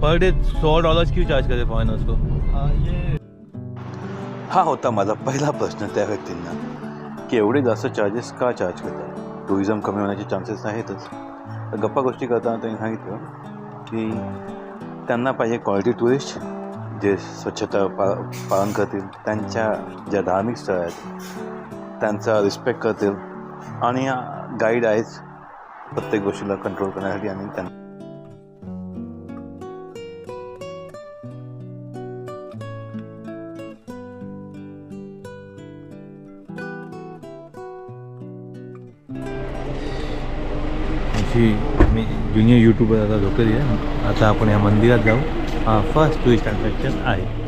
Per day $100 क्यों charge करते foreigners को? हा होता माझा पहिला प्रश्न त्या व्यक्तींना की एवढे जास्त चार्जेस का चार्ज करतात. टुरिझम कमी होण्याचे चान्सेस आहेतच. तर गप्पा गोष्टी करताना त्यांनी सांगितलं की त्यांना पाहिजे क्वालिटी टुरिस्ट जे स्वच्छता पालन करतील, त्यांच्या ज्या धार्मिक स्थळं आहेत त्यांचा रिस्पेक्ट करतील आणि गाईड आहेच प्रत्येक गोष्टीला कंट्रोल करण्यासाठी. आणि त्यांना मी जुनियर यूट्यूबर आता झोपलेली आहे. आता आपण या मंदिरात जाऊ. हा फर्स्ट टुरिस्ट अट्रॅक्शन आहे.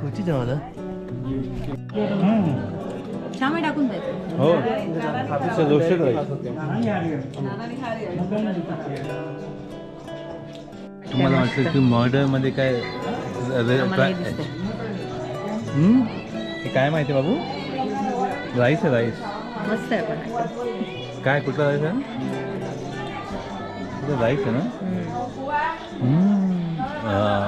कुठे जाऊ आता? छामे टाकून द्यायचं. हो रोस्टेड राईस. तुम्हाला वाटतं की मॉर्डरमध्ये काय काय माहिती बाबू? राईस आहे राईस. मस्त आहे पण. काय कुठला राईस आहे? राईस आहे ना. In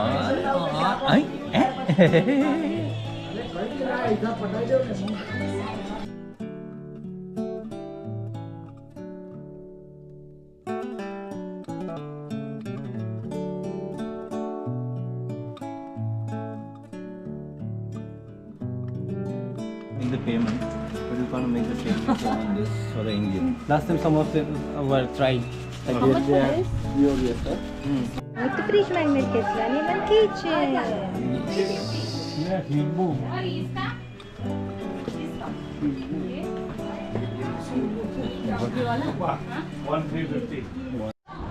the payment, but you can't make the payment on this for the Indian. Last time some of them were tried. How much for this? With the fridge magnet घेतला आणि मग kitchen.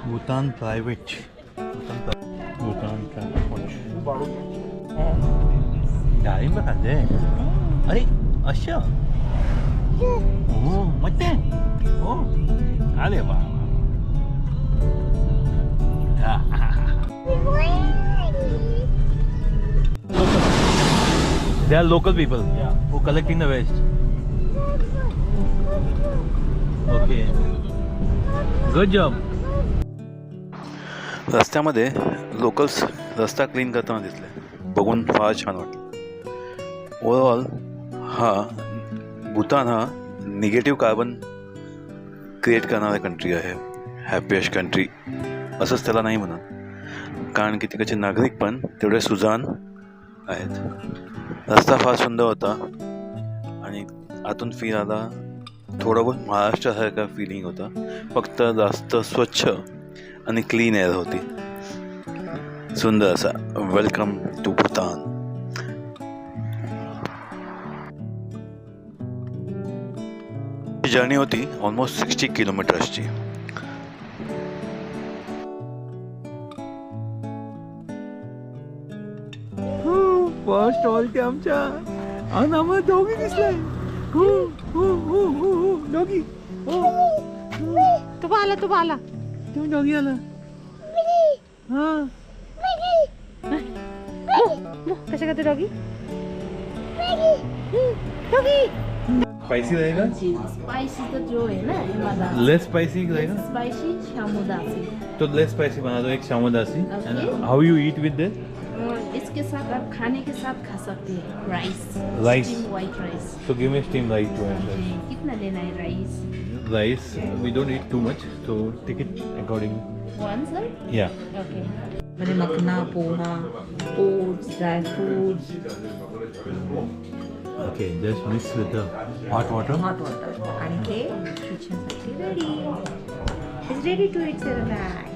Bhutan private. Bhutan transport. डाळिंब खाते. अरे अच्छा. हो मच्छे. हो अरे वा. They are local people who collecting the waste. Okay. Good job. रस्त्यामध्ये लोकल्स रस्ता क्लीन करताना दिसले. बघून फार छान वाटलं. ओव्हरऑल भूतान हा निगेटिव्ह कार्बन क्रिएट करणारा कंट्री आहे. हॅपीएस्ट कंट्री असंच त्याला नाही म्हणत, कारण की तिकडचे नागरिक पण तेवढे सुजाण आहेत. रस्ता फार सुंदर होता आणि आतून फिरायला थोडं बहुत महाराष्ट्रासारखा फिलिंग होता. फक्त जास्त स्वच्छ आणि क्लीन एअर होती. सुंदर असा. Welcome to Bhutan. जर्नी होती ऑलमोस्ट 60 किलोमीटर्सची. फर्स्ट ऑल आमच्या आणि आम्हाला दोघी दिसलाय. दोघी. तू आला तुम्ही दोघी आला. हा कशा करते डॉगी? स्पाइसी रहेगा? स्पाइसी तो जो है ना हिमादा. लेस स्पाइसी रहेगा? स्पाइसी शामुदासी. तो लेस स्पाइसी बना दो, एक शामुदासी. Okay. How you eat with this? इसके साथ आप खाने के साथ खा सकते हैं. Rice. Steam white rice. So give me steamed rice to it. कितना लेना है rice? Rice, we don't eat too much, so take it according. One sir? Yeah. Okay. म्हणजे मखना, poha, oats, dry fruits, Okay, just mix with the hot water. hot water. आणि ते Kitchen ready. It's ready to eat, sir. Bye.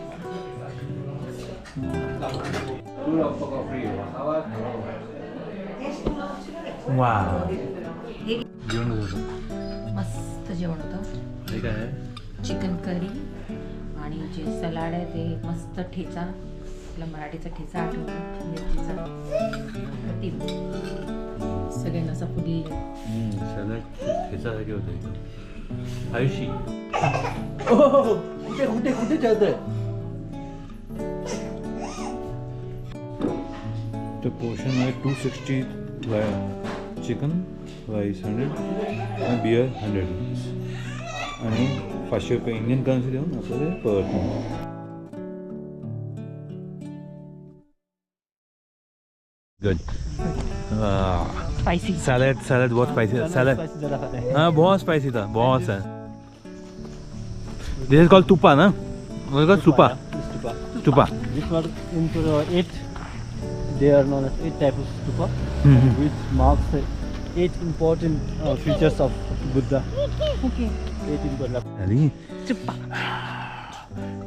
Wow. हे जेवण होतं. मस्त जेवण होतं. हे काय आहे? चिकन करी आणि जे सलाड आहे ते मस्त ठेचा, आपला मराठीचा ठेचा आठवतो, मिरचीचा अप्रतिम. सगळ्यांना असं फुगली. सॅलड ठेचासारखे होतं एकदम. आयुषी. कुठे ठेवतोय? तर पोर्शनमध्ये 260 चिकन, राईस 100 आणि बियर 100 रुपीज आणि 500 रुपये इंडियन करन्सी देऊन आपल्याला परत. गुड. स्पाइसी. सैलड बहुत स्पाइसी था. सैलड हाँ बहुत स्पाइसी था, बहुत सा. दिस इज कॉल्ड तुपा ना? What is called tupa? Tupa. This one into the 8. They are known as 8 types of stupa, which marks the 8 important features of Buddha. Okay. 8 important. अरे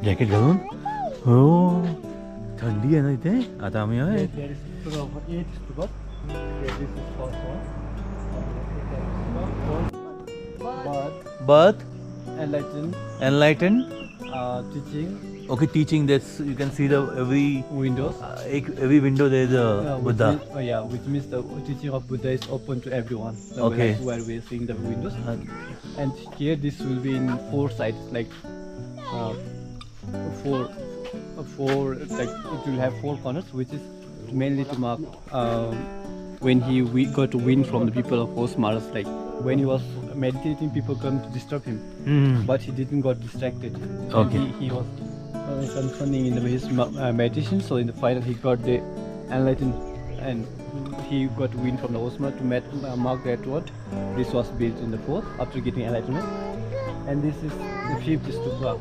jacket घालून. हो थंडी आहे ना इथे. आता आम्ही आहे. There is total of 8 stupa. This is first one. Birth, Enlightened, enlightened. teaching, Okay, teaching this. You can see the windows. every window there is a Buddha. Which means the teaching of Buddha is open to everyone. Okay. Like where we are seeing the windows, and here this will be in 4 sides, like four, like it will have 4 corners, which is mainly to mark when we got wind from the people of Osmaras. Like when he was meditating, people come to disturb him, but he didn't got distracted. Okay. He was confronting in his meditation. So in the final, he got the enlightened, and he got wind from the Osmar to mark that what this was built in the 4th after getting enlightenment, and this is the 5th stupa.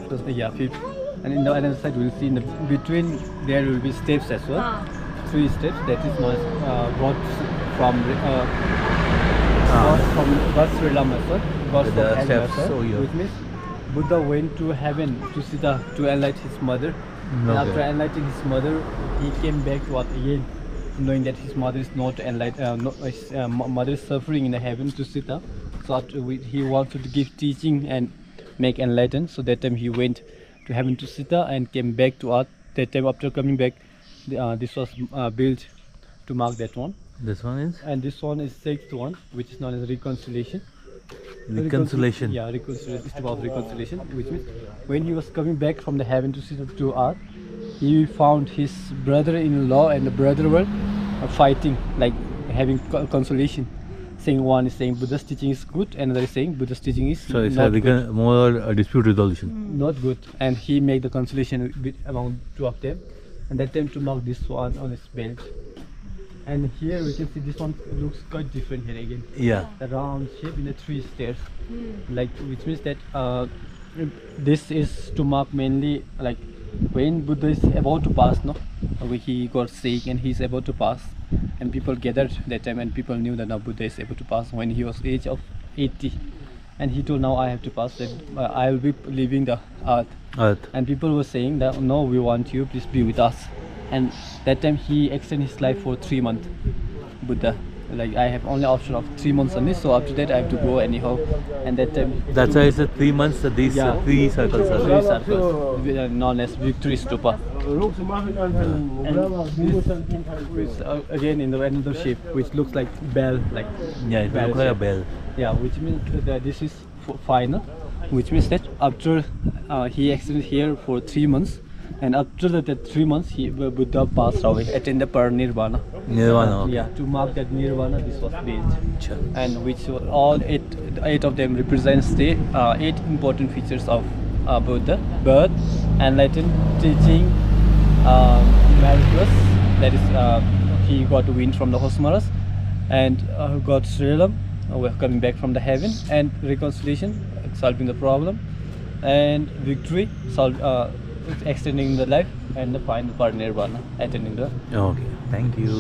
So, 5th. And in the other side, we'll see in the between there will be steps as well. 3 steps. That is known as God from God's realm method. God's The hand steps, method, so yeah. which means Buddha went to heaven to Sita to enlighten his mother. And after enlightening his mother, he came back to Earth again, knowing that his mother is not enlightened. His mother is suffering in the heaven to Sita. So after he wanted to give teaching and make enlightened. So that time he went to heaven to Sita and came back to Earth. That time after coming back, this was built to mark that one. This one is And this one is 6th one, which is known as reconciliation. reconciliation. Yeah, reconciliation. It's about reconciliation, which means when he was coming back from the heaven to earth, he found his brother-in-law and the brother were fighting, like having consolation. Saying one is saying Buddha's teaching is good, and another is saying Buddha's teaching is So it's not good. more a dispute resolution. Not good. And he made the consolation among 2 of them, and that time to mark this one on his belt. And here we can see this one looks quite different here again. Yeah. The round shape in the 3 stairs, like which means that this is to mark mainly like when Buddha is about to pass, no, he got sick and he's about to pass, and people gathered that time, and people knew that now Buddha is able to pass when he was age of 80, and he told now I have to pass, that I will be leaving the earth, and people were saying that no, we want you, please be with us. And that time he extended his life for 3 months, Buddha. Like I have only option of 3 months only, so after that I have to go anyhow. And that time That's why it's a 3 months. These 3 circles are 3 circles, known as Victory Stupa. And this is again in the another shape, which looks like bell, like yeah, it looks like a bell. Yeah, which means that this is final, which means that after he extended here for 3 months. And after that 3 months, Buddha passed away, attained the parinirvana. Nirvana. Okay. Yeah, to mark that nirvana, this was built. Sure. And which were all 8 of them represents the 8 important features of Buddha: birth, enlightened, teaching, miraculous. That is, he got wind from the Hosmaras, and got Sri Ram, coming back from the heaven, and reconciliation, solving the problem, and victory, extending the life, and the final part Nirvana attending the. Okay thank you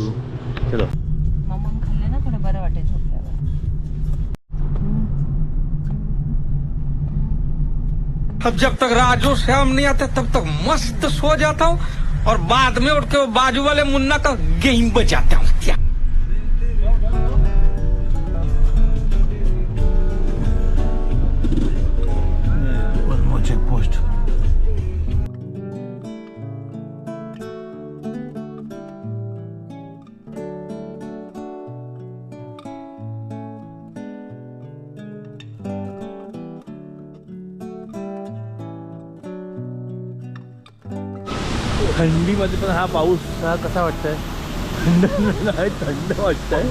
चलो ममम खाल्ले ना थोडं बरं वाटेल झोपल्यावर. अब जब तक राजू श्याम नहीं आते तब तक मस्त सो जाता हूँ और बाद में उठ के वो बाजू वाले मुन्ना का गेम बजाता हूँ. क्या वन मोर चेक पोस्ट थंडीमध्ये पण हा पाऊस हा कसा वाटतंय? थंड नाही, थंड वाटतंय.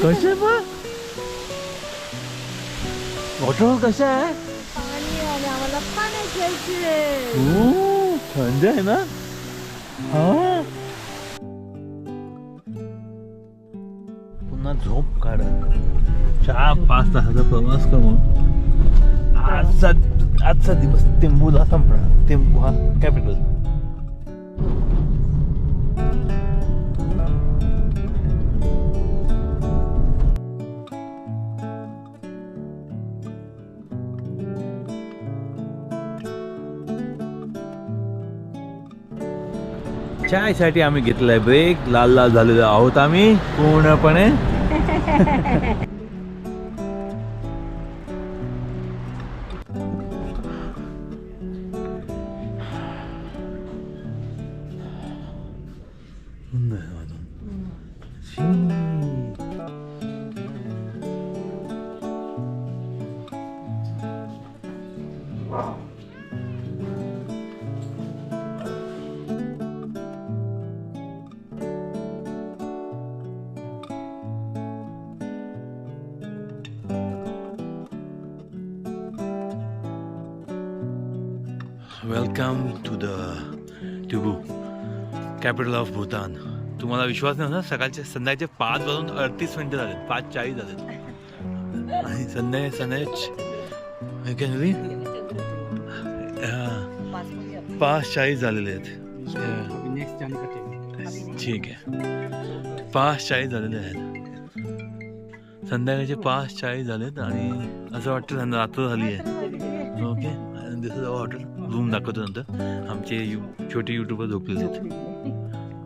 कसे पण वॉटर कसं आहे? पाणी आले आम्हाला पाण्यात जायचे. थंड आहे ना. हा पुन्हा झोप काढ 4-5 तासाचा प्रवास करून आजचा दिवस टेंबूला संपणार. टेंबू हा कॅपिटल. चायसाठी आम्ही घेतलाय ब्रेक. लाल लाल झालेलो आहोत आम्ही पूर्णपणे. वेलकम टू द ट्युबू कॅपिटल ऑफ भूतान. तुम्हाला विश्वास नाही ना, सकाळचे संध्याकाळचे 5:38 झाले. 5:40 झाले आणि संध्याकाळी कॅन बी 5:40 झालेले आहेत. ठीक आहे 5:40 झालेले आहेत. संध्याकाळचे 5:40 झालेत आणि असं वाटतं रात्र झाली आहे. Okay this is our hotel. Room दाखवतो नंतर. आमचे छोटे युट्यूबर झोपलेले आहेत.